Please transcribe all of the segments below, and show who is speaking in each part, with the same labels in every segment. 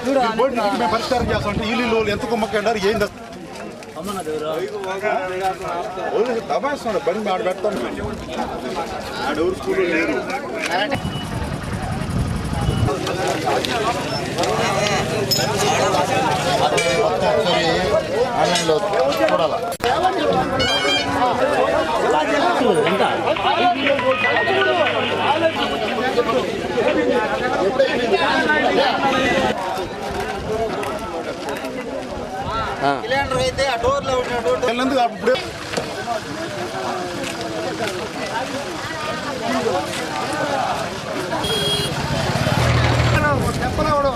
Speaker 1: మేము పరిష్కారం చేస్తామంటే ఇల్లు ఎంత కుమ్మకండారు ఏంది దబాయిస్తున్నాడు బండి ఆడ పెడతాను ఆడెవరు స్కూల్లో లేరు ఆన్లైన్లో చూడాలి అయితే ఆ డోర్లో ఉన్నట్టు అప్పుడే చెప్పలేవడు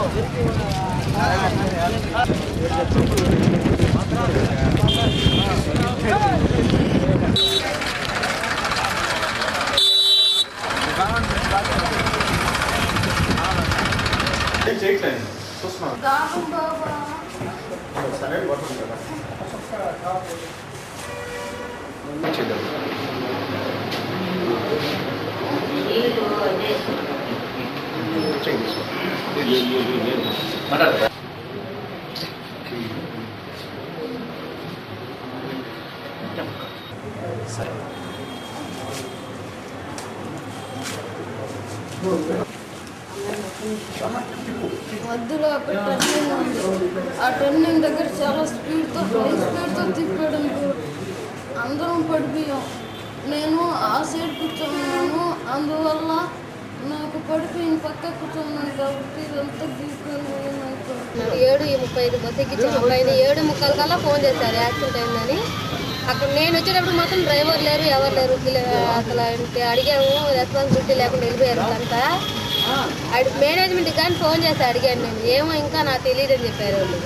Speaker 1: చేయట్లేదు సరే
Speaker 2: మధ్యలో అక్కడ టర్నింగ్ ఉంది. ఆ టర్నింగ్ దగ్గర చాలా స్పీడ్తో తిప్పాడు. అందరం పడిపోయాం. నేను ఆ సైడ్ కూర్చోన్నాను, అందువల్ల నాకు పడిపోయిన పక్క కూర్చోన్నాను కాబట్టి ఇదంతా గీసుకొని
Speaker 3: 7:35 బస్సు ఎక్కించాను. పైన 7:45 కల్లా ఫోన్ చేశారు యాక్సిడెంట్ అయిందని. అక్కడ నేను వచ్చేటప్పుడు మాత్రం డ్రైవర్ లేరు, ఎవరు లేరు. అసలు అడిగాము, రెస్పాన్సిబిలిటీ లేకుండా వెళ్ళిపోయారు అంతా. మేనేజ్మెంట్కి కానీ ఫోన్ చేసి అడిగాను నేను, ఏమో ఇంకా నాకు తెలియదని చెప్పారు వాళ్ళు.